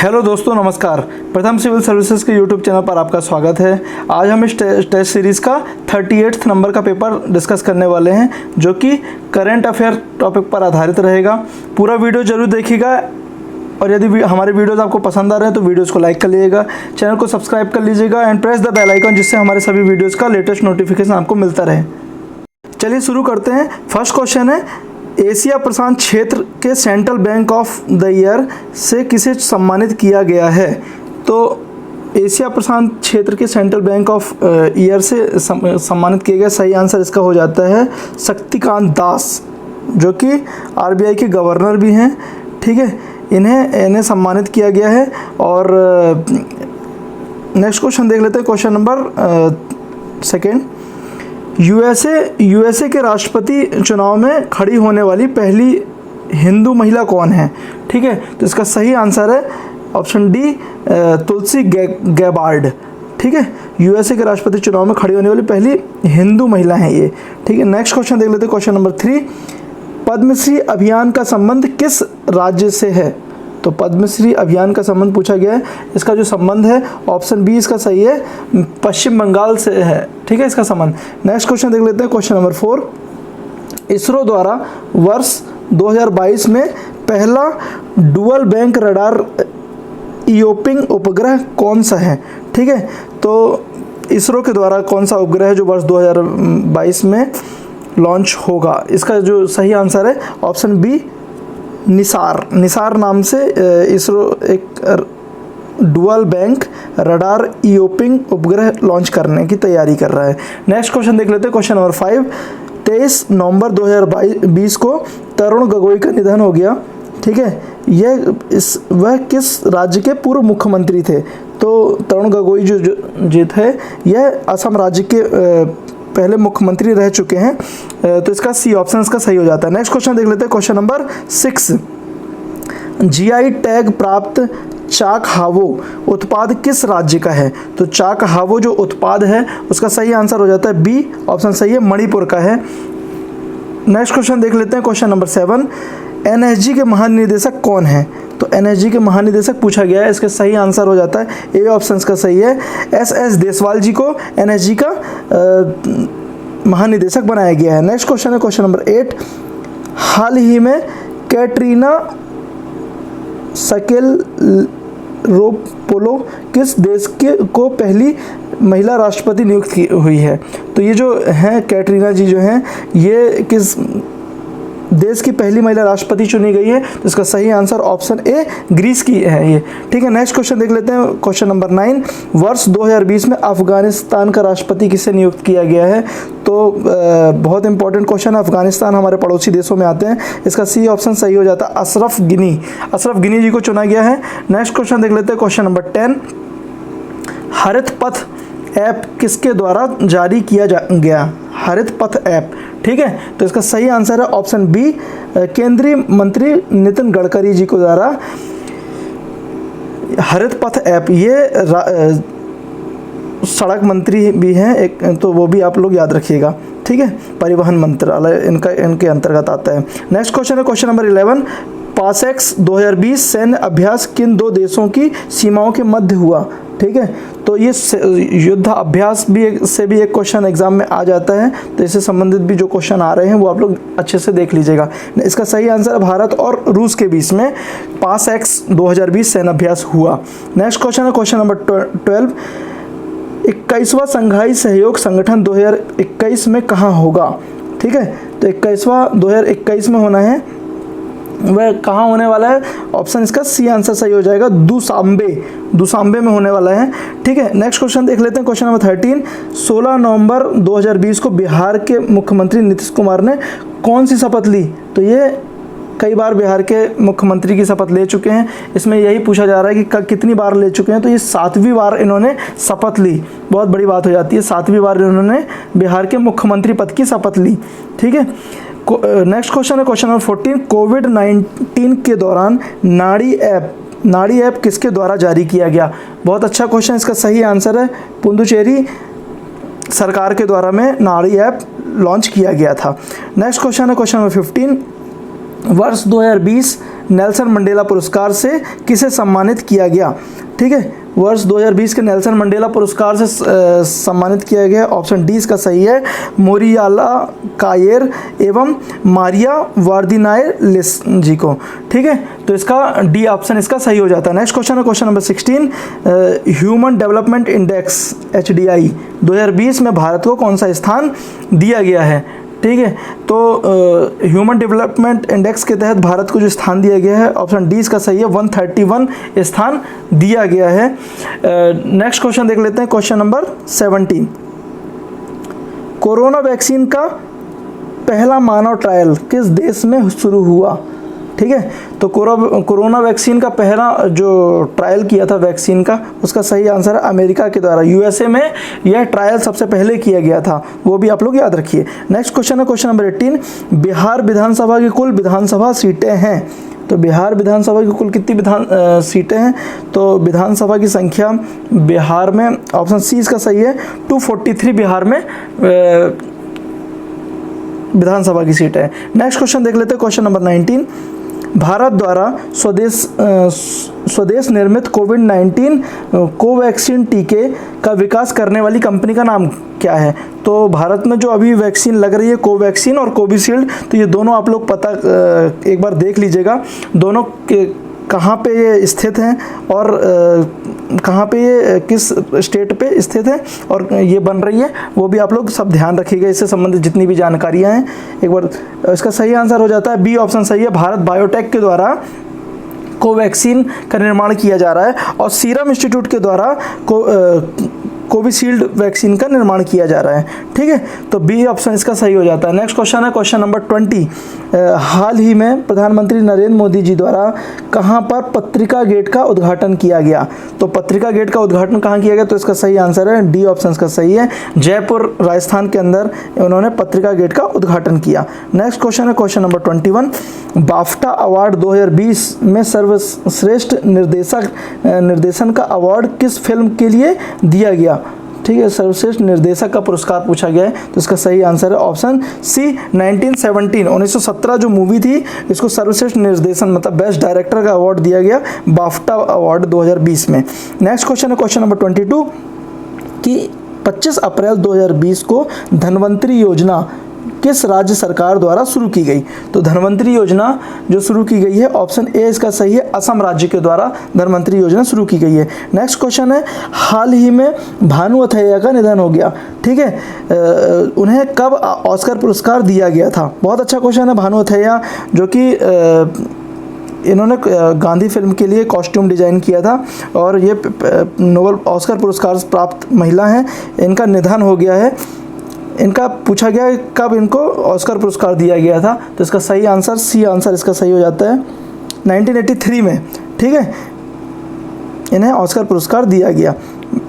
Hello दोस्तों, नमस्कार। प्रथम सिविल सर्विसेज के यूट्यूब चैनल पर आपका स्वागत है। आज हम इस टेस्ट सीरीज़ का 38 नंबर का पेपर डिस्कस करने वाले हैं, जो कि करंट अफेयर टॉपिक पर आधारित रहेगा। पूरा वीडियो जरूर देखिएगा और यदि हमारे वीडियोस आपको पसंद आ रहे हैं तो वीडियोस को लाइक कर लीजिएगा, चैनल को सब्सक्राइब कर लीजिएगा and press the bell icon, जिससे हमारे सभी वीडियोज़ का लेटेस्ट नोटिफिकेशन आपको मिलता रहे। चलिए शुरू करते हैं। फर्स्ट क्वेश्चन है, एशिया प्रशांत क्षेत्र के central bank of the year से किसे सम्मानित किया गया है? तो एशिया प्रशांत क्षेत्र के सेंट्रल बैंक ऑफ ईयर से सम्मानित किया गया, सही आंसर इसका हो जाता है शक्तिकांत दास, जो कि आरबीआई के गवर्नर भी हैं। ठीक है, इन्हें सम्मानित किया गया है। और नेक्स्ट क्वेश्चन देख लेते हैं, क्वेश्चन नंबर सेकेंड। यूएसए के राष्ट्रपति चुनाव में खड़ी होने वाली पहली हिंदू महिला कौन है? ठीक है, तो इसका सही आंसर है ऑप्शन डी, तुलसी गैबार्ड। ठीक है, यूएसए के राष्ट्रपति चुनाव में खड़ी होने वाली पहली हिंदू महिला है ये। ठीक है, नेक्स्ट क्वेश्चन देख लेते हैं, क्वेश्चन नंबर 3। पद्मश्री अभियान का संबंध किस राज्य से है? तो पद्मश्री अभियान का संबंध पूछा गया है, इसका जो संबंध है ऑप्शन बी इसका सही है, पश्चिम बंगाल से है। ठीक है, इसका संबंध। नेक्स्ट क्वेश्चन देख लेते हैं, क्वेश्चन नंबर 4। इसरो द्वारा वर्ष 2022 में पहला डुअल बैंक रडार ईओपिंग उपग्रह कौन सा है? ठीक है, तो इसरो के द्वारा कौन सा उपग्रह है जो वर्ष 2022 में लॉन्च होगा? इसका जो सही आंसर है ऑप्शन बी, निसार नाम से इसरो एक डुअल बैंक रडार ईओपिंग उपग्रह लॉन्च करने की तैयारी कर रहा है। नेक्स्ट क्वेश्चन देख लेते हैं, क्वेश्चन नंबर 5। 23 नवंबर 2020 को तरुण गोगोई का निधन हो गया। ठीक है, वह किस राज्य के पूर्व मुख्यमंत्री थे? तो तरुण गोगोई जो थे यह असम राज्य के पहले मुख्यमंत्री रह चुके हैं। तो इसका सी ऑप्शन इसका सही हो जाता है। नेक्स्ट क्वेश्चन देख लेते हैं, क्वेश्चन नंबर 6। जीआई टैग प्राप्त चाक हावो उत्पाद किस राज्य का है? तो चाक हावो जो उत्पाद है उसका सही आंसर हो जाता है बी, ऑप्शन सही है, मणिपुर का है। नेक्स्ट क्वेश्चन देख लेते हैं, क्वेश्चन नंबर 7। एनएसजी के महानिदेशक कौन है? तो एनएसजी के महानिदेशक पूछा गया है, इसका सही आंसर हो जाता है ए, ऑप्शन का सही है, एस देसवाल जी को एनएसजी का महानिदेशक बनाया गया है। नेक्स्ट क्वेश्चन है क्वेश्चन नंबर 8। हाल ही में कैटरीना सकेलरोपोलो किस देश को पहली महिला राष्ट्रपति नियुक्त हुई है? तो ये जो हैं कैटरीना जी जो हैं, ये किस देश की पहली महिला राष्ट्रपति चुनी गई है? तो इसका सही आंसर ऑप्शन ए, ग्रीस की है ये। ठीक है, नेक्स्ट क्वेश्चन देख लेते हैं, क्वेश्चन नंबर 9। वर्ष 2020 में अफगानिस्तान का राष्ट्रपति किसे नियुक्त किया गया है? तो बहुत इंपॉर्टेंट क्वेश्चन है, अफगानिस्तान हमारे पड़ोसी देशों में आते हैं, इसका सी ऑप्शन सही हो जाता है, अशरफ गिनी जी को चुना गया है। नेक्स्ट क्वेश्चन देख लेते हैं, क्वेश्चन नंबर 10। हरित पथ ऐप किसके द्वारा जारी किया गया? हरित पथ ऐप। ठीक है, तो इसका सही आंसर है ऑप्शन बी, केंद्रीय मंत्री नितिन गडकरी जी को द्वारा हरित पथ ऐप। ये सड़क मंत्री भी हैं एक, तो वो भी आप लोग याद रखिएगा। ठीक है, परिवहन मंत्रालय इनके अंतर्गत आता है। नेक्स्ट क्वेश्चन है क्वेश्चन नंबर 11। पासेक्स 2020 सैन्य अभ्यास किन दो देशों की सीमाओं के मध्य हुआ? ठीक है, तो ये युद्ध अभ्यास से भी एक क्वेश्चन एग्जाम में आ जाता है, तो इससे संबंधित भी जो क्वेश्चन आ रहे हैं वो आप लोग अच्छे से देख लीजिएगा। इसका सही आंसर भारत और रूस के बीच में पासेक्स 2020 सैन्य अभ्यास हुआ। नेक्स्ट क्वेश्चन है क्वेश्चन नंबर 12। 21वां संघाई सहयोग संगठन 2021 में कहाँ होगा? ठीक है, तो 21वां 2021 में होना है, वह कहाँ होने वाला है? ऑप्शन इसका सी आंसर सही हो जाएगा, दुसांबे में होने वाला है। ठीक है, नेक्स्ट क्वेश्चन देख लेते हैं, क्वेश्चन नंबर 13। 16 नवंबर 2020 को बिहार के मुख्यमंत्री नीतीश कुमार ने कौन सी शपथ ली? तो ये कई बार बिहार के मुख्यमंत्री की शपथ ले चुके हैं, इसमें यही पूछा जा रहा है कि कितनी बार ले चुके हैं। तो ये 7वीं बार इन्होंने शपथ ली, बहुत बड़ी बात हो जाती है, 7वीं बार इन्होंने बिहार के मुख्यमंत्री पद की शपथ ली। ठीक है, नेक्स्ट क्वेश्चन है क्वेश्चन नंबर 14। कोविड-19 के दौरान नाड़ी ऐप किसके द्वारा जारी किया गया? बहुत अच्छा क्वेश्चन, इसका सही आंसर है पुदुचेरी सरकार के द्वारा में नाड़ी ऐप लॉन्च किया गया था। नेक्स्ट क्वेश्चन है क्वेश्चन नंबर 15। वर्ष 2020 नेल्सन मंडेला पुरस्कार से किसे सम्मानित किया गया? ठीक है, वर्ष 2020 के नेल्सन मंडेला पुरस्कार से सम्मानित किया गया। ऑप्शन डी इसका सही है, मोरियाला कायर एवं मारिया वार्दिनायर लिस जी को। ठीक है, तो इसका डी ऑप्शन इसका सही हो जाता है। नेक्स्ट क्वेश्चन है question number 16, human development index HDI 2020 में भारत को कौन सा स्थान दिया गया है? ठीक है, तो ह्यूमन डेवलपमेंट इंडेक्स के तहत भारत को जो स्थान दिया गया है, ऑप्शन डी इसका सही है, 131 स्थान दिया गया है। नेक्स्ट क्वेश्चन देख लेते हैं, क्वेश्चन नंबर 17, कोरोना वैक्सीन का पहला मानव ट्रायल किस देश में शुरू हुआ? ठीक है, तो कोरोना वैक्सीन का पहला जो ट्रायल किया था वैक्सीन का, उसका सही आंसर है अमेरिका के द्वारा, USA में यह ट्रायल सबसे पहले किया गया था, वो भी आप लोग याद रखिए। नेक्स्ट क्वेश्चन है क्वेश्चन नंबर 18, बिहार विधानसभा की कुल विधानसभा सीटें हैं, तो बिहार विधानसभा की कुल कितनी सीटें हैं? तो विधानसभा की संख्या बिहार में, ऑप्शन सी इसका सही है, 243 बिहार में विधानसभा की सीटें हैं। नेक्स्ट क्वेश्चन देख लेते हैं, क्वेश्चन नंबर 19, भारत द्वारा स्वदेश निर्मित कोविड-19 कोवैक्सीन टीके का विकास करने वाली कंपनी का नाम क्या है? तो भारत में जो अभी वैक्सीन लग रही है कोवैक्सीन और कोविशील्ड, तो ये दोनों आप लोग पता एक बार देख लीजिएगा, दोनों कहाँ पे ये स्थित हैं और कहाँ पे ये किस स्टेट पे स्थित है और ये बन रही है, वो भी आप लोग सब ध्यान रखिएगा। इससे संबंधित जितनी भी जानकारियाँ हैं एक बार, इसका सही आंसर हो जाता है बी ऑप्शन सही है, भारत बायोटेक के द्वारा कोवैक्सीन का निर्माण किया जा रहा है और सीरम इंस्टीट्यूट के द्वारा कोविशील्ड वैक्सीन का निर्माण किया जा रहा है। ठीक है, तो बी ऑप्शन इसका सही हो जाता है। नेक्स्ट क्वेश्चन है क्वेश्चन नंबर 20, हाल ही में प्रधानमंत्री नरेंद्र मोदी जी द्वारा कहां पर पत्रिका गेट का उद्घाटन किया गया? तो पत्रिका गेट का उद्घाटन कहां किया गया? तो इसका सही आंसर है डी ऑप्शन इसका सही है, जयपुर राजस्थान के अंदर उन्होंने पत्रिका गेट का उद्घाटन किया। नेक्स्ट क्वेश्चन है क्वेश्चन नंबर 21, बाफ्टा अवार्ड 2020 में सर्वश्रेष्ठ निर्देशन का अवार्ड किस फिल्म के लिए दिया गया? ठीक है, सर्वश्रेष्ठ निर्देशक का पुरस्कार पूछा गया है, तो इसका सही आंसर है ऑप्शन सी 1917 जो मूवी थी, इसको सर्वश्रेष्ठ निर्देशन मतलब बेस्ट डायरेक्टर का अवार्ड दिया गया बाफ्टा अवार्ड 2020 में। नेक्स्ट क्वेश्चन है क्वेश्चन नंबर 22 कि 25 अप्रैल 2020 को धन्वंतरी योजना किस राज्य सरकार द्वारा शुरू की गई? तो धन्वंतरी योजना जो शुरू की गई है, ऑप्शन ए इसका सही है, असम राज्य के द्वारा धन्वंतरी योजना शुरू की गई है। नेक्स्ट क्वेश्चन है, हाल ही में भानु अथैया का निधन हो गया। ठीक है, उन्हें कब ऑस्कर पुरस्कार दिया गया था? बहुत अच्छा क्वेश्चन है। भानु अथैया जो कि इन्होंने गांधी फिल्म के लिए कॉस्ट्यूम डिजाइन किया था और ये नोबेल ऑस्कर पुरस्कार प्राप्त महिला हैं, इनका निधन हो गया है। इनका पूछा गया है कब इनको ऑस्कर पुरस्कार दिया गया था, तो इसका सही आंसर सी आंसर इसका सही हो जाता है 1983 में। ठीक है, इन्हें ऑस्कर पुरस्कार दिया गया।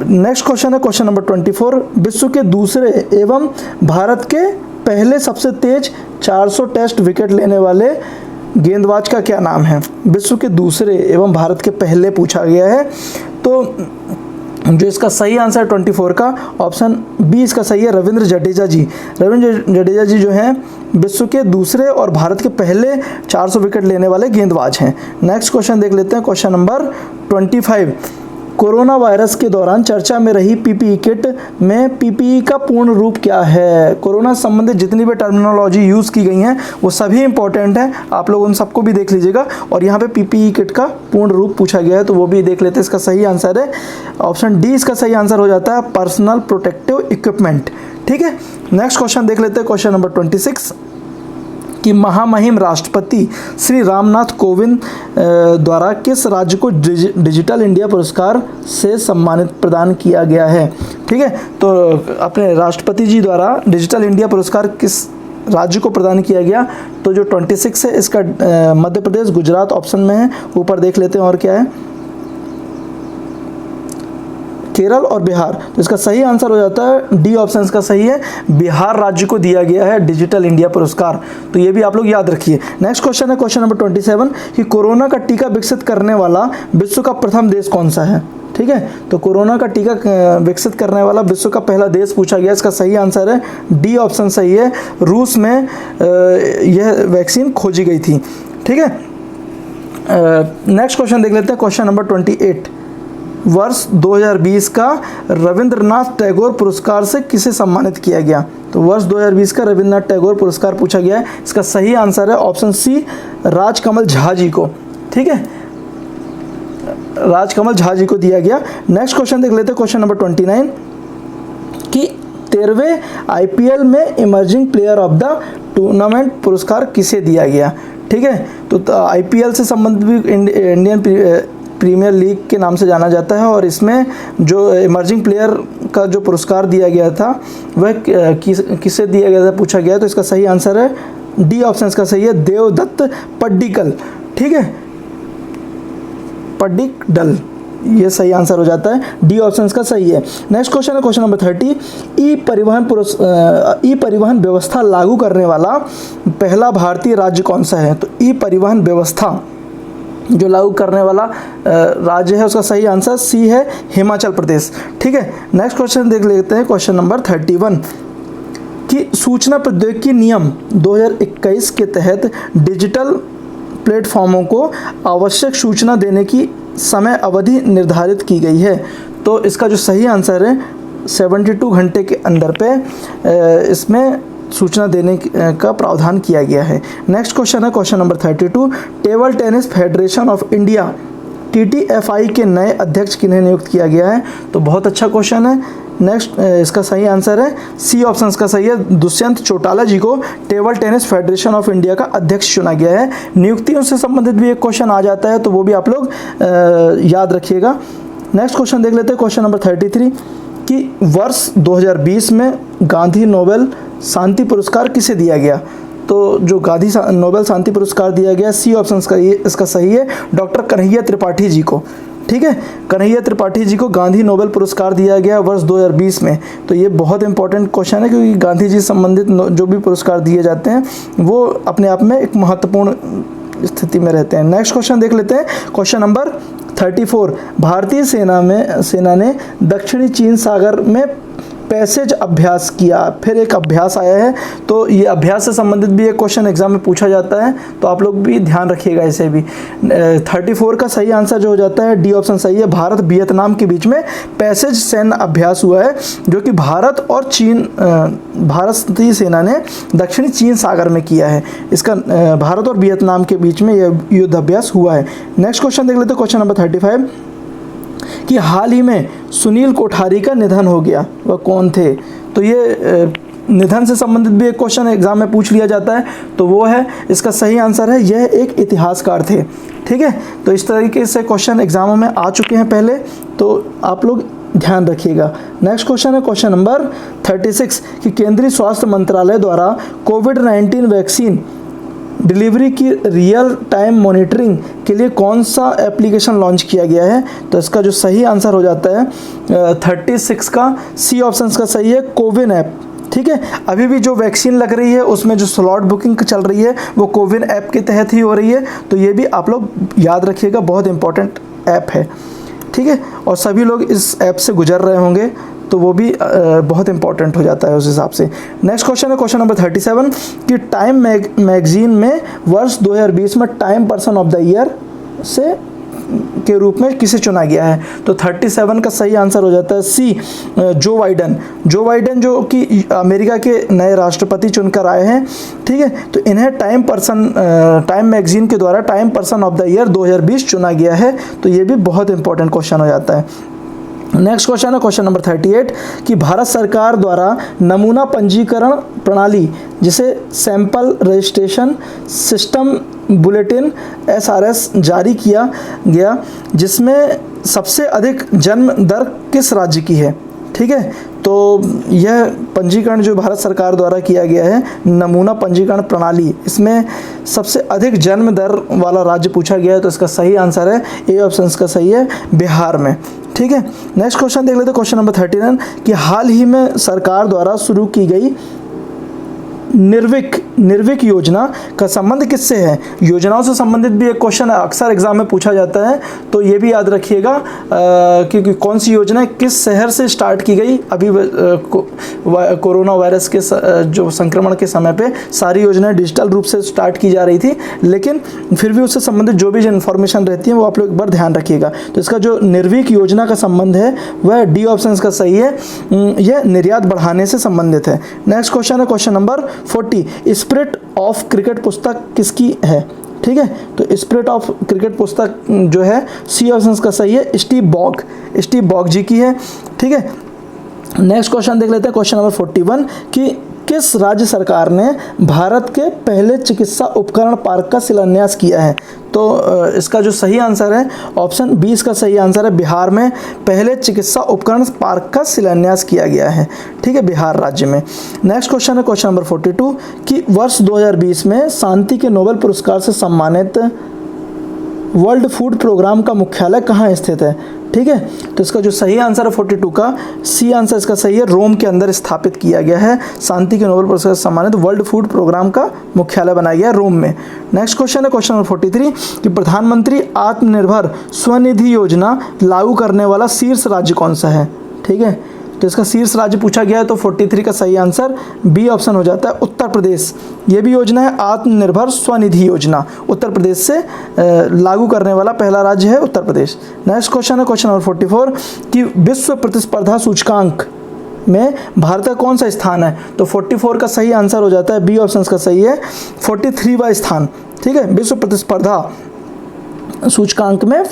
नेक्स्ट क्वेश्चन है क्वेश्चन नंबर 24, विश्व के दूसरे एवं भारत के पहले सबसे तेज 400 टेस्ट विकेट लेने वाले गेंदबाज का क्या नाम है? विश्व के दूसरे एवं भारत के पहले पूछा गया है, तो जो इसका सही आंसर 24 का ऑप्शन बी इसका सही है, रविंद्र जडेजा जी। रविंद्र जडेजा जी जो हैं विश्व के दूसरे और भारत के पहले 400 विकेट लेने वाले गेंदबाज हैं। नेक्स्ट क्वेश्चन देख लेते हैं क्वेश्चन नंबर 25, कोरोना वायरस के दौरान चर्चा में रही पीपीई किट में पीपीई का पूर्ण रूप क्या है? कोरोना संबंधित जितनी भी टर्मिनोलॉजी यूज़ की गई हैं वो सभी इंपॉर्टेंट हैं, आप लोग उन सबको भी देख लीजिएगा। और यहाँ पे पीपीई किट का पूर्ण रूप पूछा गया है, तो वो भी देख लेते हैं। इसका सही आंसर है ऑप्शन डी, इसका सही आंसर हो जाता है पर्सनल प्रोटेक्टिव इक्विपमेंट। ठीक है, नेक्स्ट क्वेश्चन देख लेते हैं क्वेश्चन नंबर 26 कि महामहिम राष्ट्रपति श्री रामनाथ कोविंद द्वारा किस राज्य को डिजिटल इंडिया पुरस्कार से सम्मानित प्रदान किया गया है? ठीक है, तो अपने राष्ट्रपति जी द्वारा डिजिटल इंडिया पुरस्कार किस राज्य को प्रदान किया गया? तो जो 26 है इसका मध्य प्रदेश, गुजरात ऑप्शन में है, ऊपर देख लेते हैं और क्या है, केरल और बिहार। तो इसका सही आंसर हो जाता है डी ऑप्शन इसका सही है, बिहार राज्य को दिया गया है डिजिटल इंडिया पुरस्कार, तो ये भी आप लोग याद रखिए। नेक्स्ट क्वेश्चन है क्वेश्चन नंबर 27 कि कोरोना का टीका विकसित करने वाला विश्व का प्रथम देश कौन सा है? ठीक है, तो कोरोना का टीका विकसित करने वाला विश्व का पहला देश पूछा गया, इसका सही आंसर है डी ऑप्शन सही है, रूस में यह वैक्सीन खोजी गई थी। ठीक है। नेक्स्ट क्वेश्चन देख लेते हैं, क्वेश्चन नंबर 28। वर्ष 2020 का रविंद्रनाथ टैगोर पुरस्कार से किसे सम्मानित किया गया? तो वर्ष 2020 का रविंद्रनाथ टैगोर पुरस्कार पूछा गया है। इसका सही आंसर है ऑप्शन सी, राजकमल झा जी को। ठीक है, राजकमल झा जी को दिया गया। नेक्स्ट क्वेश्चन देख लेते हैं, क्वेश्चन नंबर 29 कि 13वें IPL में emerging player of the tournament पुरस्कार किसे दिया गया? ठीक है, तो IPL से संबंधित भी इंडियन प्रीमियर लीग के नाम से जाना जाता है, और इसमें जो इमर्जिंग प्लेयर का जो पुरस्कार दिया गया था वह किसे दिया गया था पूछा गया है। तो इसका सही आंसर है डी ऑप्शन का सही है, देवदत्त पड्डीकल। ठीक है, पड्डीकल, ये सही आंसर हो जाता है, डी ऑप्शन का सही है। नेक्स्ट क्वेश्चन है क्वेश्चन नंबर 30। ई परिवहन व्यवस्था लागू करने वाला पहला भारतीय राज्य कौन सा है? तो ई परिवहन व्यवस्था जो लागू करने वाला राज्य है उसका सही आंसर सी है, हिमाचल प्रदेश। ठीक है, नेक्स्ट क्वेश्चन देख लेते हैं, क्वेश्चन नंबर 31 कि सूचना प्रौद्योगिकी नियम 2021 के तहत डिजिटल प्लेटफॉर्मों को आवश्यक सूचना देने की समय अवधि निर्धारित की गई है। तो इसका जो सही आंसर है 72 घंटे के अंदर पे इसमें सूचना देने का प्रावधान किया गया है। नेक्स्ट क्वेश्चन है question number 32। Table tennis federation of India TTFI के नए अध्यक्ष किन्हें नियुक्त किया गया है? तो बहुत अच्छा क्वेश्चन है। नेक्स्ट इसका सही आंसर है सी ऑप्शन का सही है, दुष्यंत चौटाला जी को table tennis federation of India का अध्यक्ष चुना गया है। नियुक्तियों से संबंधित भी एक क्वेश्चन आ जाता है, तो वो भी आप लोग याद रखिएगा। नेक्स्ट क्वेश्चन देख लेते हैं, क्वेश्चन नंबर 33 कि वर्ष 2020 में गांधी नोबेल शांति पुरस्कार किसे दिया गया? तो जो गांधी नोबेल शांति पुरस्कार दिया गया सी ऑप्शन का इसका सही है, डॉक्टर कन्हैया त्रिपाठी जी को। ठीक है, कन्हैया त्रिपाठी जी को गांधी नोबेल पुरस्कार दिया गया वर्ष 2020 में। तो ये बहुत इंपॉर्टेंट क्वेश्चन है, क्योंकि गांधी जी से संबंधित जो भी पुरस्कार दिए जाते हैं वो अपने आप में एक महत्वपूर्ण स्थिति में रहते हैं। नेक्स्ट क्वेश्चन देख लेते हैं, क्वेश्चन नंबर 34। भारतीय सेना ने दक्षिणी चीन सागर में पैसेज अभ्यास किया, फिर एक अभ्यास आया है। तो ये अभ्यास से संबंधित भी एक क्वेश्चन एग्जाम में पूछा जाता है, तो आप लोग भी ध्यान रखिएगा इसे भी। 34 का सही आंसर जो हो जाता है डी ऑप्शन सही है, भारत वियतनाम के बीच में पैसेज सैन्य अभ्यास हुआ है, जो कि भारत और चीन भारतीय सेना ने दक्षिणी चीन सागर में किया है। इसका भारत और वियतनाम के बीच में यह युद्ध अभ्यास हुआ है। नेक्स्ट क्वेश्चन देख लेते हैं, क्वेश्चन नंबर 35 कि हाल ही में सुनील कोठारी का निधन हो गया, वह कौन थे? तो ये निधन से संबंधित भी एक क्वेश्चन एग्जाम में पूछ लिया जाता है, तो वो है, इसका सही आंसर है यह एक इतिहासकार थे। ठीक है, तो इस तरीके से क्वेश्चन एग्जामों में आ चुके हैं पहले, तो आप लोग ध्यान रखिएगा। नेक्स्ट क्वेश्चन है क्वेश्चन नंबर 36 कि केंद्रीय स्वास्थ्य मंत्रालय द्वारा कोविड-19 वैक्सीन डिलीवरी की रियल टाइम मॉनिटरिंग के लिए कौन सा एप्लीकेशन लॉन्च किया गया है? तो इसका जो सही आंसर हो जाता है 36 का सी ऑप्शन का सही है, कोविन ऐप। ठीक है, अभी भी जो वैक्सीन लग रही है उसमें जो स्लॉट बुकिंग चल रही है वो कोविन ऐप के तहत ही हो रही है, तो ये भी आप लोग याद रखिएगा, बहुत इंपॉर्टेंट ऐप है। ठीक है, और सभी लोग इस ऐप से गुजर रहे होंगे, तो वो भी बहुत इंपॉर्टेंट हो जाता है उस हिसाब से। नेक्स्ट क्वेश्चन है क्वेश्चन नंबर 37 कि टाइम मैगजीन में वर्ष 2020 में time person of the year से के रूप में किसे चुना गया है? तो 37 का सही आंसर हो जाता है सी, जो बाइडन। जो बाइडन जो कि अमेरिका के नए राष्ट्रपति चुनकर आए हैं। ठीक है, तो इन्हें टाइम मैगजीन के द्वारा time person of the year 2020 चुना गया है, तो ये भी बहुत इंपॉर्टेंट क्वेश्चन हो जाता है। नेक्स्ट क्वेश्चन है क्वेश्चन नंबर 38 कि भारत सरकार द्वारा नमूना पंजीकरण प्रणाली जिसे sample registration system bulletin SRS जारी किया गया, जिसमें सबसे अधिक जन्म दर किस राज्य की है? ठीक है, तो यह पंजीकरण जो भारत सरकार द्वारा किया गया है नमूना पंजीकरण प्रणाली, इसमें सबसे अधिक जन्म दर वाला राज्य पूछा गया है, तो इसका सही आंसर है ए ऑप्शन का सही है, बिहार में। ठीक है, नेक्स्ट क्वेश्चन देख लेते हैं क्वेश्चन नंबर 39 कि हाल ही में सरकार द्वारा शुरू की गई निर्विक निर्विक योजना का संबंध किससे है? योजनाओं से संबंधित भी एक क्वेश्चन अक्सर एग्जाम में पूछा जाता है, तो ये भी याद रखिएगा कि कौन सी योजना किस शहर से स्टार्ट की गई। अभी कोरोना वायरस के जो संक्रमण के समय पे सारी योजनाएं डिजिटल रूप से स्टार्ट की जा रही थी, लेकिन फिर भी उससे संबंधित जो भी इन्फॉर्मेशन रहती है वो आप लोग एक बार ध्यान रखिएगा। तो इसका जो निर्विक योजना का संबंध है वह डी ऑप्शन का सही है, यह निर्यात बढ़ाने से संबंधित है। नेक्स्ट क्वेश्चन है question number 40, spirit of cricket पुस्तक किसकी है? ठीक है, तो स्पिरिट ऑफ क्रिकेट पुस्तक जो है सी ऑप्शन का सही है, स्टीव बॉग जी की है। ठीक है, नेक्स्ट क्वेश्चन देख लेते हैं क्वेश्चन नंबर 41 कि किस राज्य सरकार ने भारत के पहले चिकित्सा उपकरण पार्क का शिलान्यास किया है? तो इसका जो सही आंसर है ऑप्शन 20 का सही आंसर है, बिहार में पहले चिकित्सा उपकरण पार्क का शिलान्यास किया गया है। ठीक है, बिहार राज्य में। नेक्स्ट क्वेश्चन है क्वेश्चन नंबर 42 कि वर्ष 2020 में शांति के नोबेल पुरस्कार से सम्मानित वर्ल्ड फूड प्रोग्राम का मुख्यालय कहाँ स्थित है? ठीक है, तो इसका जो सही आंसर है 42 का सी आंसर इसका सही है, रोम के अंदर स्थापित किया गया है। शांति के नोबेल पुरस्कार से सम्मानित वर्ल्ड फूड प्रोग्राम का मुख्यालय बनाया गया है रोम में। नेक्स्ट क्वेश्चन है क्वेश्चन नंबर 43 कि प्रधानमंत्री आत्मनिर्भर स्वनिधि योजना लागू करने वाला शीर्ष राज्य कौन सा है? ठीक है, तो इसका शीर्ष राज्य पूछा गया है, तो 43 का सही आंसर बी ऑप्शन हो जाता है, उत्तर प्रदेश। ये भी योजना है आत्मनिर्भर स्वनिधि योजना, उत्तर प्रदेश से लागू करने वाला पहला राज्य है उत्तर प्रदेश। नेक्स्ट क्वेश्चन है क्वेश्चन नंबर 44 कि विश्व प्रतिस्पर्धा सूचकांक में भारत का कौन सा स्थान है? तो 44 का सही आंसर हो जाता है, बी ऑप्शन का सही है, 43वां स्थान। ठीक है, विश्व प्रतिस्पर्धा सूचकांक में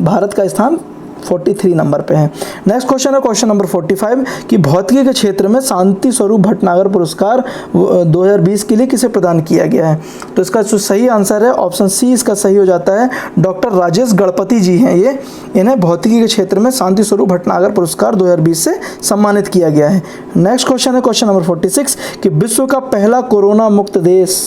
भारत का स्थान 43 नंबर पे है। नेक्स्ट क्वेश्चन है क्वेश्चन नंबर 45 कि भौतिकी के क्षेत्र में शांति स्वरूप भटनागर पुरस्कार 2020 के लिए किसे प्रदान किया गया है? तो इसका जो सही आंसर है ऑप्शन सी इसका सही हो जाता है, डॉक्टर राजेश गणपति जी हैं ये, इन्हें भौतिकी के क्षेत्र में शांति स्वरूप भटनागर पुरस्कार 2020 से सम्मानित किया गया है। नेक्स्ट क्वेश्चन है क्वेश्चन नंबर 46 कि विश्व का पहला कोरोना मुक्त देश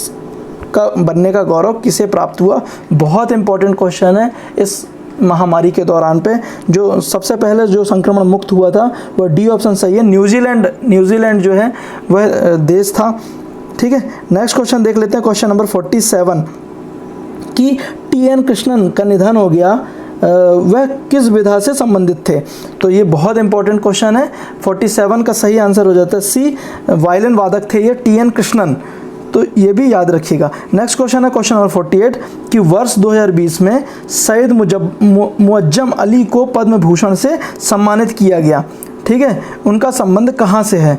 का बनने का गौरव किसे प्राप्त हुआ? बहुत इंपॉर्टेंट क्वेश्चन है इस महामारी के दौरान पे। जो सबसे पहले जो संक्रमण मुक्त हुआ था वह डी ऑप्शन सही है, न्यूजीलैंड जो है वह देश था। ठीक है, नेक्स्ट क्वेश्चन देख लेते हैं क्वेश्चन नंबर 47 कि टी.एन. कृष्णन का निधन हो गया, वह किस विधा से संबंधित थे? तो ये बहुत इंपॉर्टेंट क्वेश्चन है, 47 का सही आंसर हो जाता है सी, वायलिन वादक थे ये टी.एन. कृष्णन, तो ये भी याद रखिएगा। नेक्स्ट क्वेश्चन है क्वेश्चन नंबर 48 कि वर्ष 2020 में सैयद मुअज्जम अली को पद्म भूषण से सम्मानित किया गया। ठीक है, उनका संबंध कहाँ से है?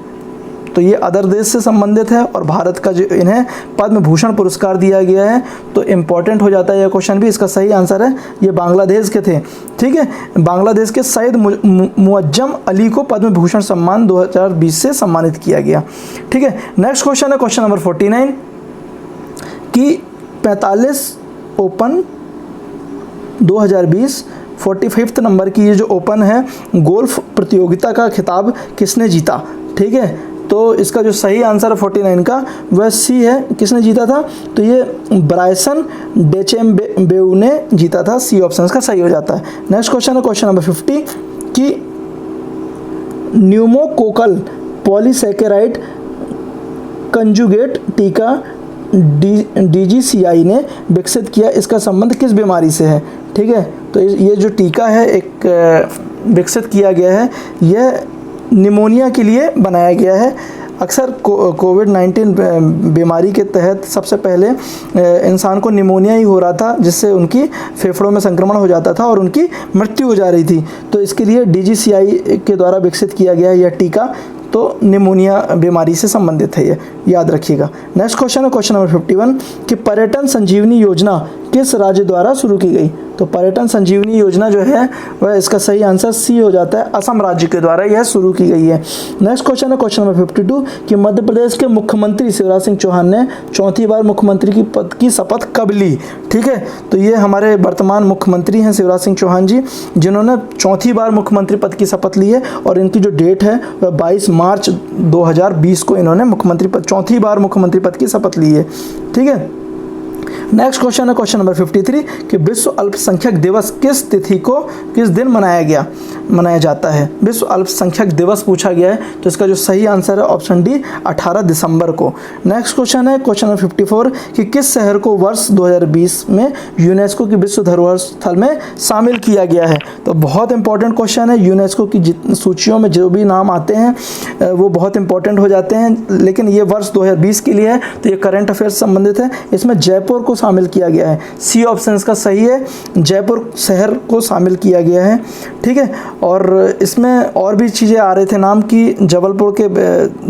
तो ये अदर देश से संबंधित है और भारत का जो इन्हें पद्म भूषण पुरस्कार दिया गया है, तो इम्पॉर्टेंट हो जाता है यह क्वेश्चन भी। इसका सही आंसर है ये बांग्लादेश के थे। ठीक है, बांग्लादेश के सैयद मुअज्जम अली को पद्म भूषण सम्मान 2020 से सम्मानित किया गया। ठीक है, नेक्स्ट क्वेश्चन है क्वेश्चन नंबर 49 कि 45 ओपन 2020 45 नंबर की ये जो ओपन है गोल्फ प्रतियोगिता का खिताब किसने जीता? ठीक है, तो इसका जो सही आंसर है 49 का वह सी है, किसने जीता था? तो ये ब्रायसन डेचेम्बेउ ने जीता था, सी ऑप्शन का सही हो जाता है। नेक्स्ट क्वेश्चन है क्वेश्चन नंबर 50 कि न्यूमोकोकल पॉलीसैकेराइड कंजुगेट टीका DGCI ने विकसित किया, इसका संबंध किस बीमारी से है? ठीक है, तो ये जो टीका है एक विकसित किया गया है, यह निमोनिया के लिए बनाया गया है। अक्सर कोविड-19 बीमारी के तहत सबसे पहले इंसान को निमोनिया ही हो रहा था, जिससे उनकी फेफड़ों में संक्रमण हो जाता था और उनकी मृत्यु हो जा रही थी। तो इसके लिए DGCI के द्वारा विकसित किया गया यह टीका, तो निमोनिया बीमारी से संबंधित है, ये याद रखिएगा। नेक्स्ट क्वेश्चन है क्वेश्चन नंबर 51 कि पर्यटन संजीवनी योजना किस राज्य द्वारा शुरू की गई? तो पर्यटन संजीवनी योजना जो है वह इसका सही आंसर सी हो जाता है, असम राज्य के द्वारा यह शुरू की गई है। नेक्स्ट क्वेश्चन है क्वेश्चन नंबर 52 कि मध्य प्रदेश के मुख्यमंत्री शिवराज सिंह चौहान ने चौथी बार मुख्यमंत्री की पद की शपथ कब ली? ठीक है, तो ये हमारे वर्तमान मुख्यमंत्री हैं शिवराज सिंह चौहान जी, जिन्होंने चौथी बार मुख्यमंत्री पद की शपथ ली है और इनकी जो डेट है वह 22 मार्च 2020 को इन्होंने चौथी बार मुख्यमंत्री पद की शपथ ली है। ठीक है, नेक्स्ट क्वेश्चन है क्वेश्चन नंबर 53 कि विश्व अल्पसंख्यक दिवस किस तिथि को किस दिन मनाया जाता है। विश्व अल्पसंख्यक दिवस पूछा गया है, तो इसका जो सही आंसर है ऑप्शन डी 18 दिसंबर को। नेक्स्ट क्वेश्चन है क्वेश्चन नंबर 54 कि किस शहर को वर्ष 2020 में यूनेस्को की विश्व धरोहर स्थल में शामिल किया गया है। तो बहुत इंपॉर्टेंट क्वेश्चन है, यूनेस्को की सूचियों में जो भी नाम आते हैं वो बहुत इंपॉर्टेंट हो जाते हैं, लेकिन ये वर्ष 2020 के लिए है, तो ये करंट अफेयर्स से संबंधित है। इसमें जयपुर को शामिल किया गया है, सी ऑप्शन इसका सही है, जयपुर शहर को शामिल किया गया है। ठीक है, और इसमें और भी चीज़ें आ रहे थे नाम की जबलपुर के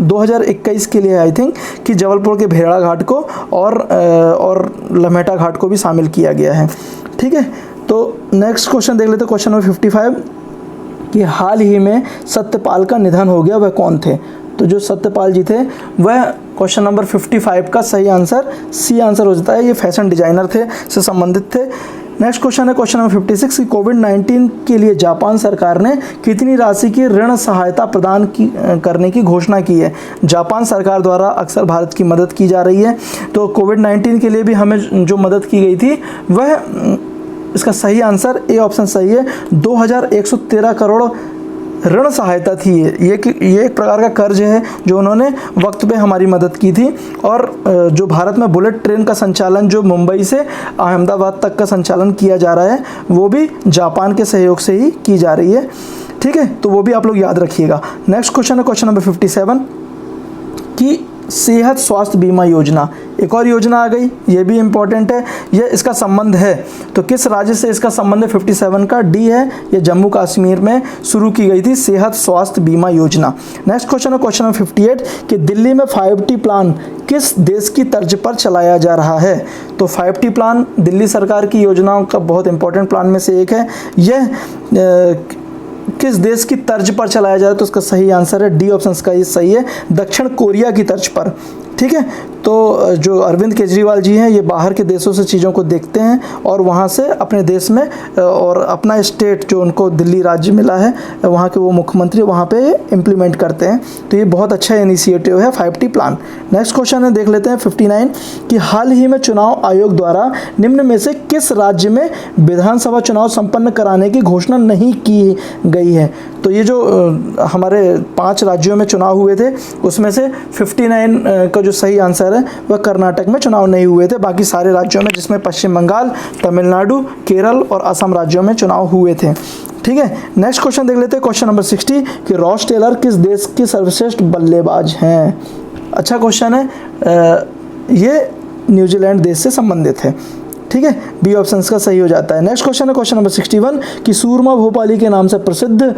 2021 के लिए आई थिंक कि जबलपुर के भेड़ा घाट को और लम्हेटा घाट को भी शामिल किया गया है। ठीक है, तो नेक्स्ट क्वेश्चन देख लेते हैं क्वेश्चन नंबर 55 कि हाल ही में सत्यपाल का निधन हो गया, वह कौन थे। तो जो सत्यपाल जी थे वह क्वेश्चन नंबर 55 का सही आंसर सी आंसर हो जाता है, ये फैशन डिजाइनर थे से संबंधित थे। नेक्स्ट क्वेश्चन है क्वेश्चन नंबर 56 कि कोविड-19 के लिए जापान सरकार ने कितनी राशि की ऋण सहायता प्रदान करने की घोषणा की है। जापान सरकार द्वारा अक्सर भारत की मदद की जा रही है, तो कोविड-19 के लिए भी हमें जो मदद की गई थी वह इसका सही आंसर ए ऑप्शन सही है, 2113 करोड़ ऋण सहायता थी। ये एक प्रकार का कर्ज है जो उन्होंने वक्त पे हमारी मदद की थी। और जो भारत में बुलेट ट्रेन का संचालन जो मुंबई से अहमदाबाद तक का संचालन किया जा रहा है वो भी जापान के सहयोग से ही की जा रही है। ठीक है, तो वो भी आप लोग याद रखिएगा। नेक्स्ट क्वेश्चन है क्वेश्चन नंबर 57 कि सेहत स्वास्थ्य बीमा योजना, एक और योजना आ गई, ये भी इम्पॉर्टेंट है। ये इसका संबंध है, तो किस राज्य से इसका संबंध है 57 का डी है, ये जम्मू कश्मीर में शुरू की गई थी सेहत स्वास्थ्य बीमा योजना। नेक्स्ट क्वेश्चन है क्वेश्चन नंबर 58 कि दिल्ली में 5T प्लान किस देश की तर्ज पर चलाया जा रहा है। तो 5T प्लान दिल्ली सरकार की योजनाओं का बहुत इंपॉर्टेंट प्लान में से एक है। यह किस देश की तर्ज पर चलाया जाए, तो उसका सही आंसर है डी ऑप्शन का ये सही है, दक्षिण कोरिया की तर्ज पर। ठीक है, तो जो अरविंद केजरीवाल जी हैं ये बाहर के देशों से चीज़ों को देखते हैं और वहाँ से अपने देश में और अपना स्टेट जो उनको दिल्ली राज्य मिला है वहाँ के वो मुख्यमंत्री वहाँ पे इम्प्लीमेंट करते हैं। तो ये बहुत अच्छा इनिशिएटिव है 5T प्लान। नेक्स्ट क्वेश्चन है देख लेते हैं 59 कि हाल ही में चुनाव आयोग द्वारा निम्न में से किस राज्य में विधानसभा चुनाव संपन्न कराने की घोषणा नहीं की गई है। तो ये जो हमारे 5 राज्यों में चुनाव हुए थे उसमें से 59 का जो सही आंसर है वह कर्नाटक में चुनाव नहीं हुए थे, बाकी सारे राज्यों में जिसमें पश्चिम बंगाल, तमिलनाडु, केरल और असम राज्यों में चुनाव हुए थे। ठीक है, नेक्स्ट क्वेश्चन देख लेते हैं क्वेश्चन नंबर 60 कि रॉस टेलर किस देश के सर्वश्रेष्ठ बल्लेबाज हैं। अच्छा क्वेश्चन है, ये न्यूजीलैंड देश से संबंधित है। ठीक है, बी ऑप्शन का सही हो जाता है। नेक्स्ट क्वेश्चन है क्वेश्चन नंबर 61 कि सूरमा भोपाली के नाम से प्रसिद्ध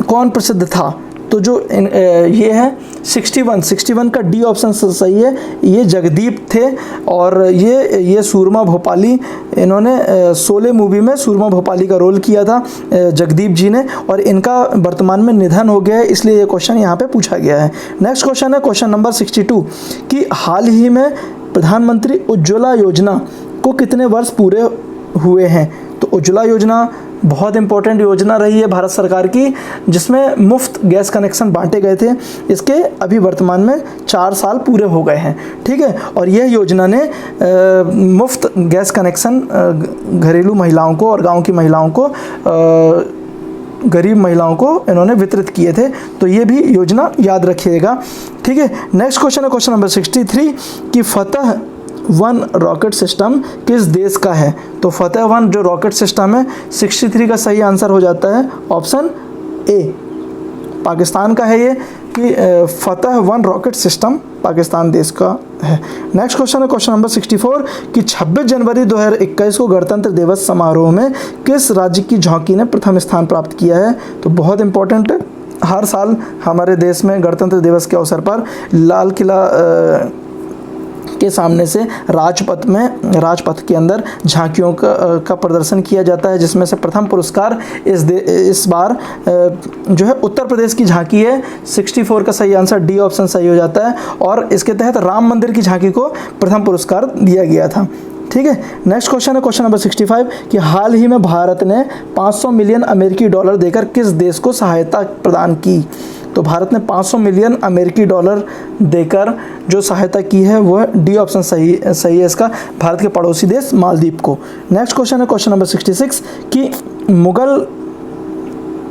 कौन प्रसिद्ध था। तो जो ये है 61 का डी ऑप्शन सही है, ये जगदीप थे और ये सूरमा भोपाली, इन्होंने शोले मूवी में सूरमा भोपाली का रोल किया था जगदीप जी ने, और इनका वर्तमान में निधन हो गया है, इसलिए ये क्वेश्चन यहाँ पे पूछा गया है। नेक्स्ट क्वेश्चन है क्वेश्चन नंबर 62 कि हाल ही में प्रधानमंत्री उज्ज्वला योजना को कितने वर्ष पूरे हुए हैं। तो उज्ज्वला योजना बहुत इंपॉर्टेंट योजना रही है भारत सरकार की, जिसमें मुफ्त गैस कनेक्शन बांटे गए थे। इसके अभी वर्तमान में 4 साल पूरे हो गए हैं। ठीक है, और यह योजना ने मुफ्त गैस कनेक्शन घरेलू महिलाओं को और गांव की महिलाओं को गरीब महिलाओं को इन्होंने वितरित किए थे। तो ये भी योजना याद रखिएगा। ठीक है, नेक्स्ट क्वेश्चन है क्वेश्चन नंबर 63 कि फतह-1 रॉकेट सिस्टम किस देश का है। तो फतह-1 जो रॉकेट सिस्टम है 63 का सही आंसर हो जाता है ऑप्शन ए, पाकिस्तान का है ये, कि फतह-1 रॉकेट सिस्टम पाकिस्तान देश का है। नेक्स्ट क्वेश्चन है क्वेश्चन नंबर 64 कि 26 जनवरी 2021 को गणतंत्र दिवस समारोह में किस राज्य की झांकी ने प्रथम स्थान प्राप्त किया है। तो बहुत इंपॉर्टेंट है, हर साल हमारे देश में गणतंत्र दिवस के अवसर पर लाल किला के सामने से राजपथ के अंदर झांकियों का प्रदर्शन किया जाता है, जिसमें से प्रथम पुरस्कार इस बार जो है उत्तर प्रदेश की झांकी है। 64 का सही आंसर डी ऑप्शन सही हो जाता है, और इसके तहत राम मंदिर की झांकी को प्रथम पुरस्कार दिया गया था। ठीक है, नेक्स्ट क्वेश्चन है क्वेश्चन नंबर 65 कि हाल ही में भारत ने $500 मिलियन देकर किस देश को सहायता प्रदान की। तो भारत ने 500 मिलियन अमेरिकी डॉलर देकर जो सहायता की है वह डी ऑप्शन सही है इसका, भारत के पड़ोसी देश मालदीव को। नेक्स्ट क्वेश्चन है क्वेश्चन नंबर 66 कि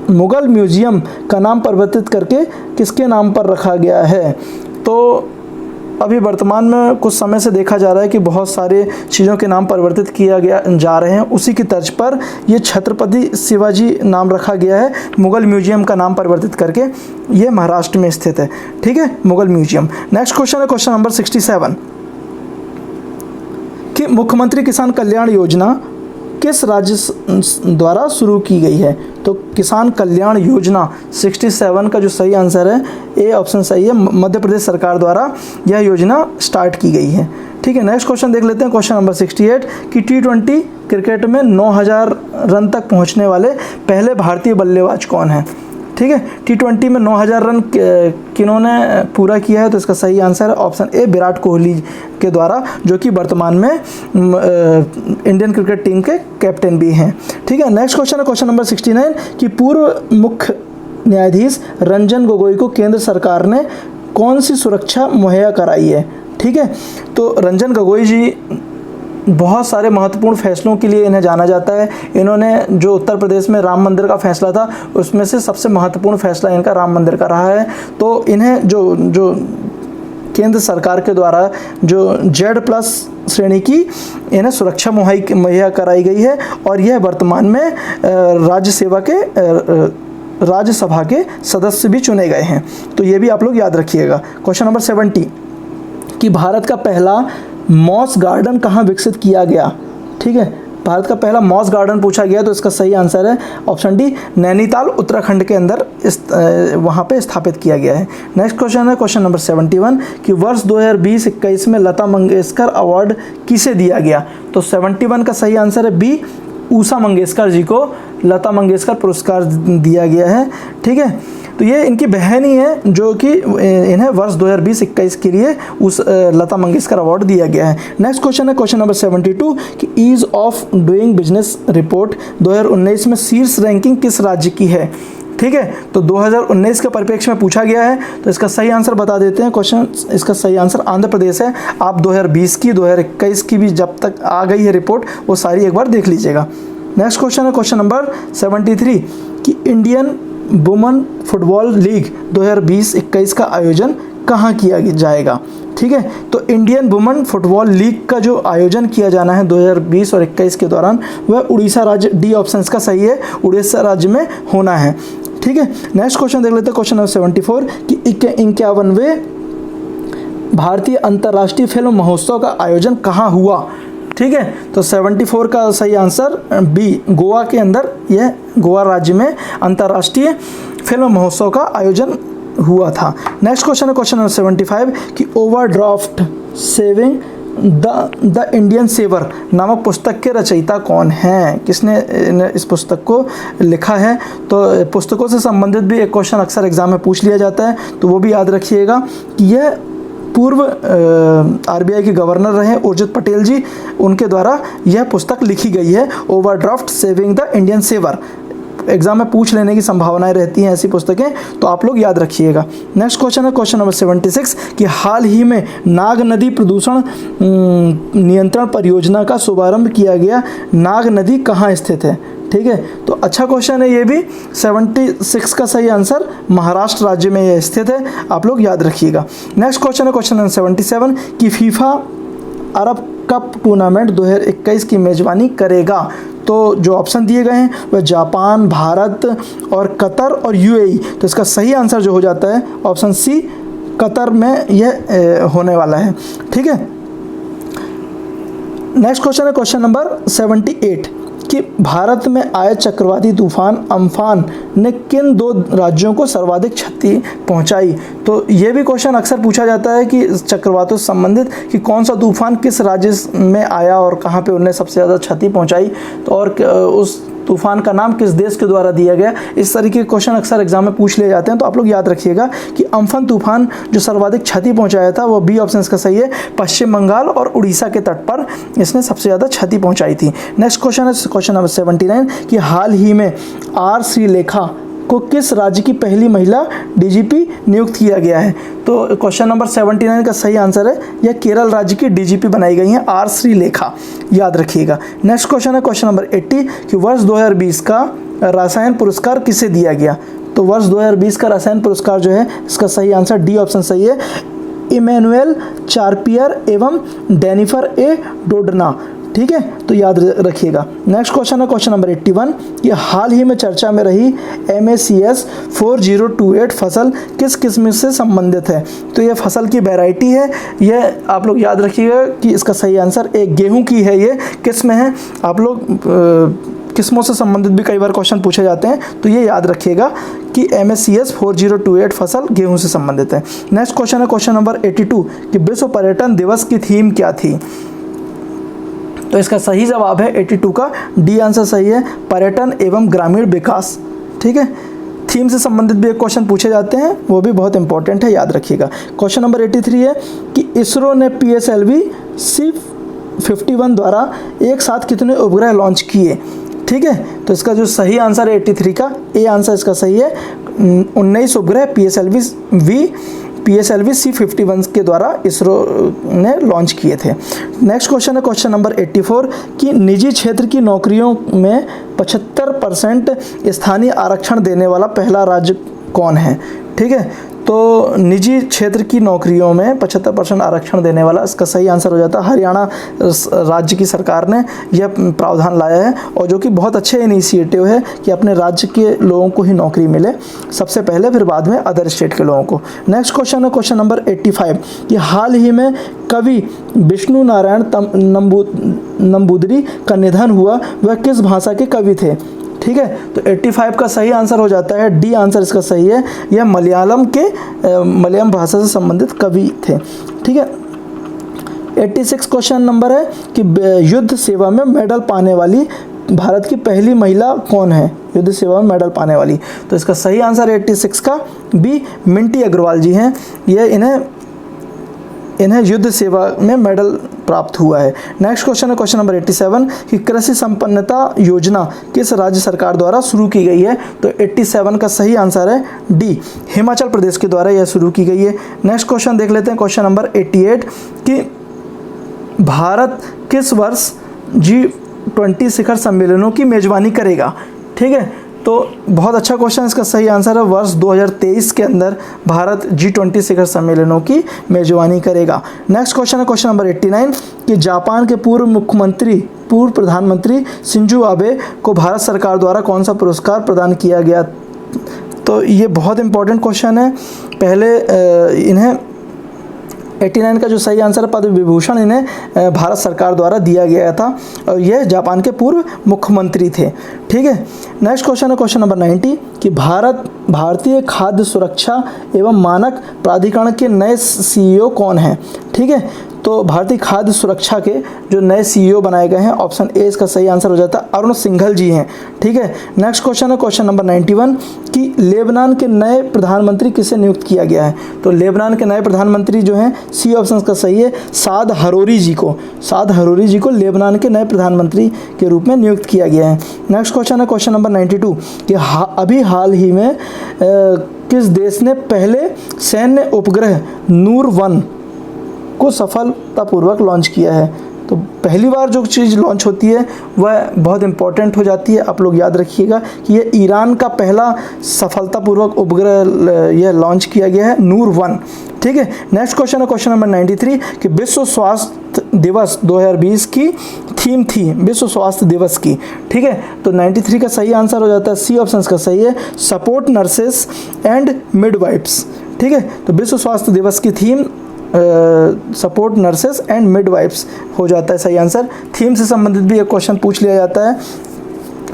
मुगल म्यूजियम का नाम परिवर्तित करके किसके नाम पर रखा गया है। तो अभी वर्तमान में कुछ समय से देखा जा रहा है कि बहुत सारे चीज़ों के नाम परिवर्तित किया जा रहे हैं, उसी की तर्ज पर ये छत्रपति शिवाजी नाम रखा गया है, मुगल म्यूजियम का नाम परिवर्तित करके। ये महाराष्ट्र में स्थित है, ठीक है, मुगल म्यूजियम। नेक्स्ट क्वेश्चन है क्वेश्चन नंबर 67 कि मुख्यमंत्री किसान कल्याण योजना किस राज्य द्वारा शुरू की गई है। तो किसान कल्याण योजना 67 का जो सही आंसर है ए ऑप्शन सही है, मध्य प्रदेश सरकार द्वारा यह योजना स्टार्ट की गई है, ठीक है। नेक्स्ट क्वेश्चन देख लेते हैं क्वेश्चन नंबर 68 कि T20 क्रिकेट में 9000 रन तक पहुंचने वाले पहले भारतीय बल्लेबाज कौन है, ठीक है। T20 में 9000 रन किन्होंने पूरा किया है, तो इसका सही आंसर है ऑप्शन ए विराट कोहली के द्वारा, जो कि वर्तमान में इंडियन क्रिकेट टीम के कैप्टन भी हैं, ठीक है। नेक्स्ट क्वेश्चन है क्वेश्चन नंबर 69 कि पूर्व मुख्य न्यायाधीश रंजन गोगोई को केंद्र सरकार ने कौन सी सुरक्षा मुहैया कराई है, ठीक है। तो रंजन गोगोई जी बहुत सारे महत्वपूर्ण फैसलों के लिए इन्हें जाना जाता है। इन्होंने जो उत्तर प्रदेश में राम मंदिर का फैसला था उसमें से सबसे महत्वपूर्ण फैसला इनका राम मंदिर का रहा है। तो इन्हें जो केंद्र सरकार के द्वारा जो Z+ श्रेणी की इन्हें सुरक्षा मुहैया कराई गई है, और यह वर्तमान में राज्यसभा के सदस्य भी चुने गए हैं। तो ये भी आप लोग याद रखिएगा। क्वेश्चन नंबर 70 कि भारत का पहला मॉस गार्डन कहाँ विकसित किया गया, ठीक है। भारत का पहला मॉस गार्डन पूछा गया, तो इसका सही आंसर है ऑप्शन डी नैनीताल उत्तराखंड के अंदर वहाँ पे स्थापित किया गया है। नेक्स्ट क्वेश्चन है क्वेश्चन नंबर 71 कि वर्ष 2020-21 में लता मंगेशकर अवार्ड किसे दिया गया। तो 71 का सही आंसर है बी, उषा मंगेशकर जी को लता मंगेशकर पुरस्कार दिया गया है, ठीक है। तो ये इनकी बहन ही है जो कि इन्हें वर्ष 2020-21 के लिए उस लता मंगेशकर अवार्ड दिया गया है। नेक्स्ट क्वेश्चन है क्वेश्चन नंबर 72 कि ease of doing business report 2019 में शीर्ष रैंकिंग किस राज्य की है, ठीक है। तो 2019 के परिप्रेक्ष्य में पूछा गया है, तो इसका सही आंसर बता देते हैं। क्वेश्चन इसका सही आंसर आंध्र प्रदेश है। आप 2020 की 2021 की भी जब तक आ गई है रिपोर्ट वो सारी एक बार देख लीजिएगा। नेक्स्ट क्वेश्चन है क्वेश्चन नंबर 73 कि इंडियन वुमेन फुटबॉल लीग 2020-21 का आयोजन कहाँ किया जाएगा, ठीक है। तो इंडियन वुमेन फुटबॉल लीग का जो आयोजन किया जाना है 2020 और 21 के दौरान वह उड़ीसा राज्य, डी ऑप्शन का सही है, उड़ीसा राज्य में होना है, ठीक है। नेक्स्ट क्वेश्चन देख लेते हैं क्वेश्चन नंबर 74 कि 51वें भारतीय अंतर्राष्ट्रीय फिल्म महोत्सव का आयोजन कहाँ हुआ, ठीक है। तो 74 का सही आंसर बी, गोवा के अंदर, यह गोवा राज्य में अंतर्राष्ट्रीय फिल्म महोत्सव का आयोजन हुआ था। नेक्स्ट क्वेश्चन है क्वेश्चन नंबर 75 कि overdraft saving the Indian saver नामक पुस्तक के रचयिता कौन हैं, किसने इस पुस्तक को लिखा है। तो पुस्तकों से संबंधित भी एक क्वेश्चन अक्सर एग्जाम में पूछ लिया जाता है, तो वो भी याद रखिएगा कि यह पूर्व RBI के गवर्नर रहे उर्जित पटेल जी, उनके द्वारा यह पुस्तक लिखी गई है, overdraft saving the Indian saver. Exam में पूछ लेने की संभावनाएं रहती हैं ऐसी पुस्तकें, तो आप लोग याद रखिएगा। नेक्स्ट क्वेश्चन है क्वेश्चन नंबर 76 कि हाल ही में नाग नदी प्रदूषण नियंत्रण परियोजना का शुभारंभ किया गया नाग नदी कहाँ स्थित है, ठीक है। तो अच्छा क्वेश्चन है ये भी। 76 का सही आंसर महाराष्ट्र राज्य में यह स्थित है, आप लोग याद रखिएगा। नेक्स्ट क्वेश्चन है क्वेश्चन नंबर 77 कि फीफा अरब कप टूर्नामेंट 2021 की मेजबानी करेगा। तो जो ऑप्शन दिए गए हैं वह जापान, भारत और कतर और UAE। तो इसका सही आंसर जो हो जाता है ऑप्शन सी, कतर में यह होने वाला है, ठीक है। नेक्स्ट क्वेश्चन है क्वेश्चन नंबर 78 कि भारत में आए चक्रवाती तूफान अम्फान ने किन 2 राज्यों को सर्वाधिक क्षति पहुंचाई। तो ये भी क्वेश्चन अक्सर पूछा जाता है कि चक्रवातों से संबंधित कि कौन सा तूफान किस राज्य में आया और कहाँ पे उन्हें सबसे ज़्यादा क्षति पहुंचाई, तो और उस तूफान का नाम किस देश के द्वारा दिया गया। इस तरीके के क्वेश्चन अक्सर एग्जाम में पूछ लिए जाते हैं, तो आप लोग याद रखिएगा कि अम्फन तूफान जो सर्वाधिक क्षति पहुंचाया था वो बी ऑप्शन का सही है, पश्चिम बंगाल और उड़ीसा के तट पर इसने सबसे ज़्यादा क्षति पहुंचाई थी। नेक्स्ट क्वेश्चन है क्वेश्चन नंबर 79 कि हाल ही में R श्रीलेखा को किस राज्य की पहली महिला डीजीपी नियुक्त किया गया है? तो क्वेश्चन नंबर 79 का सही आंसर है यह केरल राज्य की डीजीपी बनाई गई हैं आर श्रीलेखा, याद रखिएगा। नेक्स्ट क्वेश्चन है क्वेश्चन नंबर 80 कि वर्ष 2020 का रसायन पुरस्कार किसे दिया गया? तो वर्ष 2020 का रसायन पुरस्कार जो है इसका सही आंसर डी ऑप्शन सही है, इमैनुएल चार्पियर एवं डेनिफर ए डोडना, ठीक है, तो याद रखिएगा। नेक्स्ट क्वेश्चन है क्वेश्चन नंबर 81 कि हाल ही में चर्चा में रही MACS 4028 फसल किस किस्म से संबंधित है? तो ये फसल की वैरायटी है, ये आप लोग याद रखिएगा कि इसका सही आंसर एक गेहूं की है, ये किस्म है। आप लोग किस्मों से संबंधित भी कई बार क्वेश्चन पूछे जाते हैं, तो ये याद रखिएगा कि MACS 4028 फसल गेहूं से संबंधित है। नेक्स्ट क्वेश्चन है क्वेश्चन नंबर 82 कि विश्व पर्यटन दिवस की थीम क्या थी? तो इसका सही जवाब है 82 का डी आंसर सही है, पर्यटन एवं ग्रामीण विकास, ठीक है। थीम से संबंधित भी एक क्वेश्चन पूछे जाते हैं, वो भी बहुत इंपॉर्टेंट है, याद रखिएगा। क्वेश्चन नंबर 83 है कि इसरो ने PSLV C51 द्वारा एक साथ कितने उपग्रह लॉन्च किए? ठीक है, तो इसका जो सही आंसर है 83 का ए आंसर इसका सही है, 19 उपग्रह PSLV C51 के द्वारा इसरो ने लॉन्च किए थे। नेक्स्ट क्वेश्चन है क्वेश्चन नंबर 84 कि निजी क्षेत्र की नौकरियों में 75% स्थानीय आरक्षण देने वाला पहला राज्य कौन है? ठीक है, तो निजी क्षेत्र की नौकरियों में 75% आरक्षण देने वाला इसका सही आंसर हो जाता है हरियाणा राज्य की सरकार ने यह प्रावधान लाया है, और जो कि बहुत अच्छे इनिशिएटिव है कि अपने राज्य के लोगों को ही नौकरी मिले सबसे पहले, फिर बाद में अदर स्टेट के लोगों को। नेक्स्ट क्वेश्चन है क्वेश्चन नंबर 85 कि हाल ही में कवि विष्णु नारायण नंबूदरी का निधन हुआ, वह किस भाषा के कवि थे? ठीक है, तो 85 का सही आंसर हो जाता है डी आंसर इसका सही है, यह मलयालम भाषा से संबंधित कवि थे। ठीक है, 86 क्वेश्चन नंबर है कि युद्ध सेवा में मेडल पाने वाली भारत की पहली महिला कौन है? युद्ध सेवा में मेडल पाने वाली, तो इसका सही आंसर 86 का बी मिंटी अग्रवाल जी हैं, यह इन्हें युद्ध सेवा में मेडल प्राप्त हुआ है। नेक्स्ट क्वेश्चन है क्वेश्चन नंबर 87 कि कृषि संपन्नता योजना किस राज्य सरकार द्वारा शुरू की गई है? तो 87 का सही आंसर है डी, हिमाचल प्रदेश के द्वारा यह शुरू की गई है। नेक्स्ट क्वेश्चन देख लेते हैं क्वेश्चन नंबर 88 कि भारत किस वर्ष G20 शिखर सम्मेलनों की मेजबानी करेगा? ठीक है, तो बहुत अच्छा क्वेश्चन, इसका सही आंसर है वर्ष 2023 के अंदर भारत G20 शिखर सम्मेलनों की मेजबानी करेगा। नेक्स्ट क्वेश्चन है क्वेश्चन नंबर 89 कि जापान के पूर्व प्रधानमंत्री शिंजो आबे को भारत सरकार द्वारा कौन सा पुरस्कार प्रदान किया गया? तो ये बहुत इंपॉर्टेंट क्वेश्चन है। पहले इन्हें 89 का जो सही आंसर है पद्म विभूषण इन्हें भारत सरकार द्वारा दिया गया था, और यह जापान के पूर्व मुख्यमंत्री थे। ठीक है, नेक्स्ट क्वेश्चन है क्वेश्चन नंबर 90 कि भारतीय खाद्य सुरक्षा एवं मानक प्राधिकरण के नए CEO कौन हैं? ठीक है, तो भारतीय खाद्य सुरक्षा के जो नए CEO बनाए गए हैं, ऑप्शन ए इसका सही आंसर हो जाता है, अरुण सिंघल जी हैं। ठीक है, नेक्स्ट क्वेश्चन है क्वेश्चन नंबर 91 कि लेबनान के नए प्रधानमंत्री किसे नियुक्त किया गया है? तो लेबनान के नए प्रधानमंत्री जो हैं, सी ऑप्शन का सही है, साद हरोरी जी को लेबनान के नए प्रधानमंत्री के रूप में नियुक्त किया गया है। नेक्स्ट क्वेश्चन है क्वेश्चन नंबर 92 कि अभी हाल ही में किस देश ने पहले सैन्य उपग्रह नूर 1 को सफलतापूर्वक लॉन्च किया है? तो पहली बार जो चीज़ लॉन्च होती है वह बहुत इंपॉर्टेंट हो जाती है। आप लोग याद रखिएगा कि ये ईरान का पहला सफलतापूर्वक उपग्रह यह लॉन्च किया गया है, नूर 1। ठीक है, नेक्स्ट क्वेश्चन है क्वेश्चन नंबर 93 कि विश्व स्वास्थ्य दिवस 2020 की थीम थी विश्व स्वास्थ्य दिवस की। ठीक है, तो 93 का सही आंसर हो जाता है सी ऑप्शन का सही है, सपोर्ट नर्सेस एंड मिडवाइफ्स। ठीक है, तो विश्व स्वास्थ्य दिवस की theme support nurses and midwives हो जाता है सही आंसर। थीम से संबंधित भी एक क्वेश्चन पूछ लिया जाता है,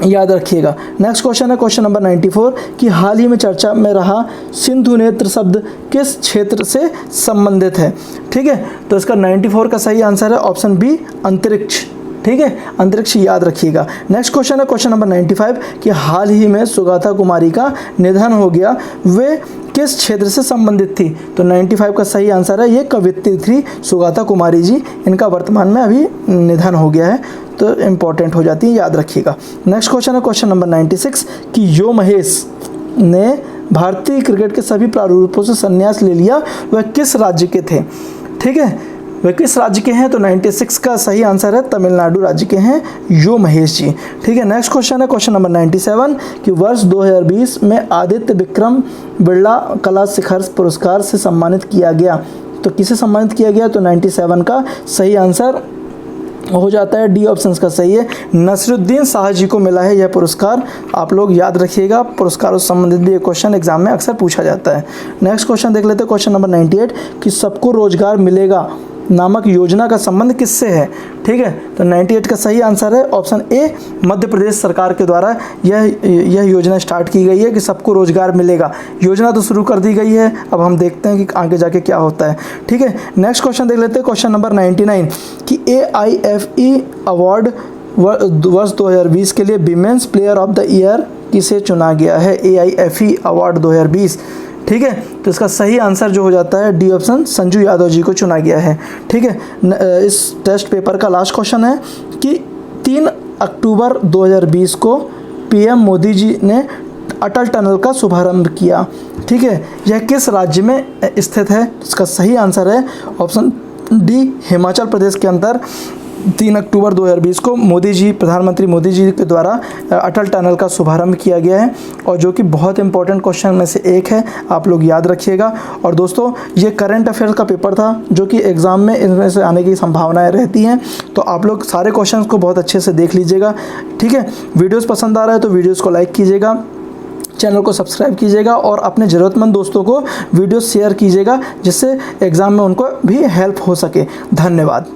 याद रखिएगा। नेक्स्ट क्वेश्चन है क्वेश्चन नंबर 94 कि हाल ही में चर्चा में रहा सिंधु नेत्र शब्द किस क्षेत्र से संबंधित है? ठीक है, तो इसका 94 का सही आंसर है ऑप्शन बी, अंतरिक्ष। ठीक है, अंतरिक्ष याद रखिएगा। नेक्स्ट क्वेश्चन है क्वेश्चन नंबर 95 कि हाल ही में सुगाथा कुमारी का निधन हो गया, वे किस क्षेत्र से संबंधित थी? तो 95 का सही आंसर है, ये कवियत्री थी सुगाथा कुमारी जी, इनका वर्तमान में अभी निधन हो गया है, तो इम्पॉर्टेंट हो जाती है, याद रखिएगा। नेक्स्ट क्वेश्चन है क्वेश्चन नंबर 96 कि यो महेश ने भारतीय क्रिकेट के सभी प्रारूपों से संन्यास ले लिया वह किस राज्य के थे? ठीक है, वह किस राज्य के हैं? तो 96 का सही आंसर है तमिलनाडु राज्य के हैं यो महेश जी। ठीक है, नेक्स्ट क्वेश्चन है क्वेश्चन नंबर 97 कि वर्ष 2020 में आदित्य विक्रम बिरला कला शिखर पुरस्कार से सम्मानित किया गया। तो किसे सम्मानित किया गया? तो 97 का सही आंसर हो जाता है डी ऑप्शन का सही है, नसरुद्दीन शाह जी को मिला है यह पुरस्कार। आप लोग याद रखिएगा, पुरस्कारों से संबंधित भी ये क्वेश्चन एग्जाम में अक्सर पूछा जाता है। नेक्स्ट क्वेश्चन देख लेते हैं क्वेश्चन नंबर 98 कि सबको रोजगार मिलेगा नामक योजना का संबंध किससे है? ठीक है, तो 98 का सही आंसर है ऑप्शन ए, मध्य प्रदेश सरकार के द्वारा यह योजना स्टार्ट की गई है कि सबको रोजगार मिलेगा। योजना तो शुरू कर दी गई है, अब हम देखते हैं कि आगे जाके क्या होता है। ठीक है, नेक्स्ट क्वेश्चन देख लेते हैं क्वेश्चन नंबर 99 कि AIFE अवार्ड वर्ष 2020 के लिए women's player of the year किसे चुना गया है? AIFE award 2020। ठीक है, तो इसका सही आंसर जो हो जाता है डी ऑप्शन, संजू यादव जी को चुना गया है। ठीक है, इस टेस्ट पेपर का लास्ट क्वेश्चन है कि 3 अक्टूबर 2020 को PM मोदी जी ने अटल टनल का शुभारंभ किया। ठीक है, यह किस राज्य में स्थित है? इसका सही आंसर है ऑप्शन डी, हिमाचल प्रदेश के अंदर 3 अक्टूबर 2020 को प्रधानमंत्री मोदी जी के द्वारा अटल टनल का शुभारंभ किया गया है, और जो कि बहुत इंपॉर्टेंट क्वेश्चन में से एक है, आप लोग याद रखिएगा। और दोस्तों, ये करंट अफेयर्स का पेपर था जो कि एग्ज़ाम में इनमें से आने की संभावनाएं रहती हैं, तो आप लोग सारे क्वेश्चंस को बहुत अच्छे से देख लीजिएगा। ठीक है, वीडियोज़ पसंद आ रहा है तो वीडियोज़ को लाइक कीजिएगा, चैनल को सब्सक्राइब कीजिएगा और अपने ज़रूरतमंद दोस्तों को वीडियो शेयर कीजिएगा, जिससे एग्ज़ाम में उनको भी हेल्प हो सके। धन्यवाद।